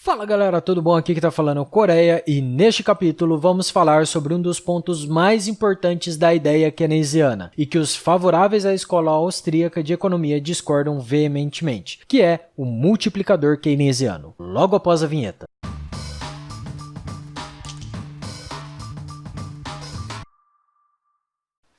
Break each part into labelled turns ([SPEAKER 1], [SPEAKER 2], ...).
[SPEAKER 1] Fala galera, tudo bom? Aqui que tá falando é o Coreia e neste capítulo vamos falar sobre um dos pontos mais importantes da ideia keynesiana e que os favoráveis à escola austríaca de economia discordam veementemente, que é o multiplicador keynesiano. Logo após a vinheta.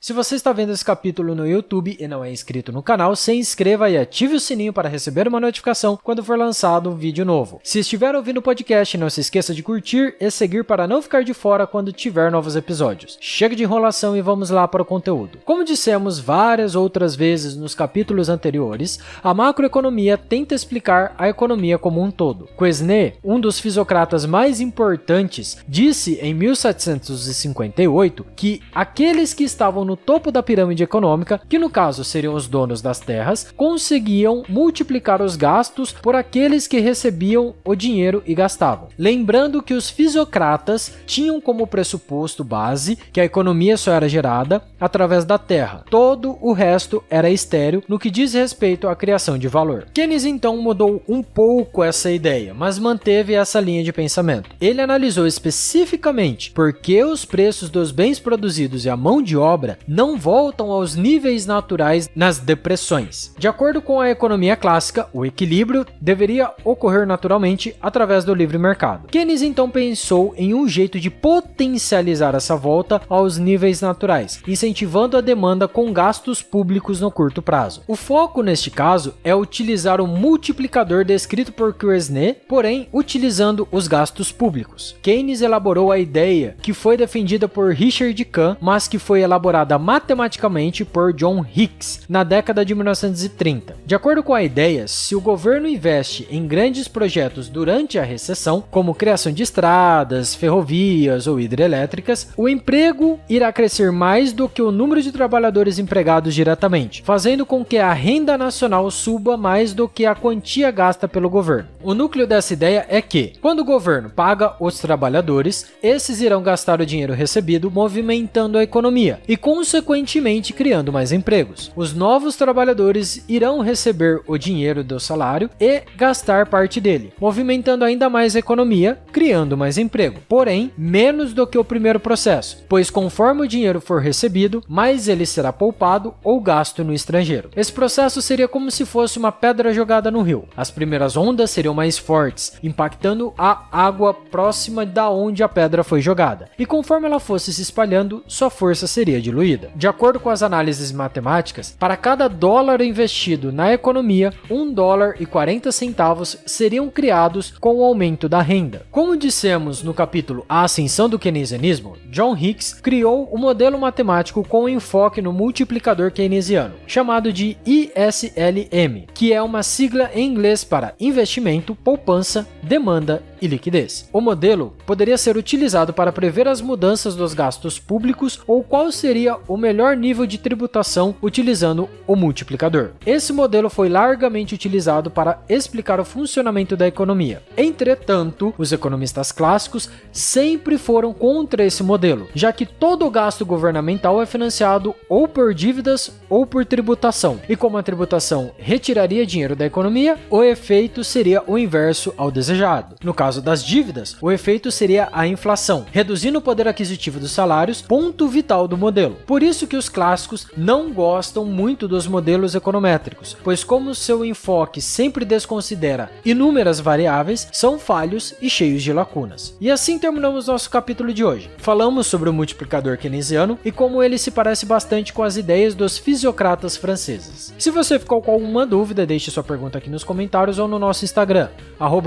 [SPEAKER 1] Se você está vendo esse capítulo no YouTube e não é inscrito no canal, se inscreva e ative o sininho para receber uma notificação quando for lançado um vídeo novo. Se estiver ouvindo o podcast, não se esqueça de curtir e seguir para não ficar de fora quando tiver novos episódios. Chega de enrolação e vamos lá para o conteúdo. Como dissemos várias outras vezes nos capítulos anteriores, a macroeconomia tenta explicar a economia como um todo. Quesnay, um dos fisiocratas mais importantes, disse em 1758 que aqueles que estavam no topo da pirâmide econômica, que no caso seriam os donos das terras, conseguiam multiplicar os gastos por aqueles que recebiam o dinheiro e gastavam. Lembrando que os fisiocratas tinham como pressuposto base que a economia só era gerada através da terra. Todo o resto era estéril no que diz respeito à criação de valor. Keynes então mudou um pouco essa ideia, mas manteve essa linha de pensamento. Ele analisou especificamente por que os preços dos bens produzidos e a mão de obra não voltam aos níveis naturais nas depressões. De acordo com a economia clássica, o equilíbrio deveria ocorrer naturalmente através do livre mercado. Keynes então pensou em um jeito de potencializar essa volta aos níveis naturais, incentivando a demanda com gastos públicos no curto prazo. O foco neste caso é utilizar o multiplicador descrito por Quesnay, porém utilizando os gastos públicos. Keynes elaborou a ideia que foi defendida por Richard Kahn, mas que foi elaborada matematicamente por John Hicks na década de 1930. De acordo com a ideia, se o governo investe em grandes projetos durante a recessão, como criação de estradas, ferrovias ou hidrelétricas, o emprego irá crescer mais do que o número de trabalhadores empregados diretamente, fazendo com que a renda nacional suba mais do que a quantia gasta pelo governo. O núcleo dessa ideia é que, quando o governo paga os trabalhadores, esses irão gastar o dinheiro recebido movimentando a economia e consequentemente criando mais empregos. Os novos trabalhadores irão receber o dinheiro do salário e gastar parte dele, movimentando ainda mais a economia, criando mais emprego. Porém, menos do que o primeiro processo, pois conforme o dinheiro for recebido, mais ele será poupado ou gasto no estrangeiro. Esse processo seria como se fosse uma pedra jogada no rio. As primeiras ondas seriam mais fortes, impactando a água próxima da onde a pedra foi jogada. E conforme ela fosse se espalhando, sua força seria diluída. De acordo com as análises matemáticas, para cada dólar investido na economia, $1,40 seriam criados com o aumento da renda. Como dissemos no capítulo A Ascensão do Keynesianismo, John Hicks criou um modelo matemático com enfoque no multiplicador keynesiano, chamado de ISLM, que é uma sigla em inglês para investimento, poupança, demanda e liquidez. O modelo poderia ser utilizado para prever as mudanças dos gastos públicos ou qual seria o melhor nível de tributação utilizando o multiplicador. Esse modelo foi largamente utilizado para explicar o funcionamento da economia. Entretanto, os economistas clássicos sempre foram contra esse modelo, já que todo o gasto governamental é financiado ou por dívidas ou por tributação. E como a tributação retiraria dinheiro da economia, o efeito seria o inverso ao desejado. No caso das dívidas, o efeito seria a inflação, reduzindo o poder aquisitivo dos salários, ponto vital do modelo. Por isso que os clássicos não gostam muito dos modelos econométricos, pois como seu enfoque sempre desconsidera inúmeras variáveis, são falhos e cheios de lacunas. E assim terminamos nosso capítulo de hoje. Falamos sobre o multiplicador keynesiano e como ele se parece bastante com as ideias dos fisiocratas franceses. Se você ficou com alguma dúvida, deixe sua pergunta aqui nos comentários ou no nosso Instagram,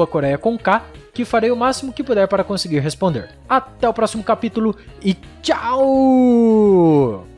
[SPEAKER 1] @coreia_com_k, que farei o máximo que puder para conseguir responder. Até o próximo capítulo e tchau!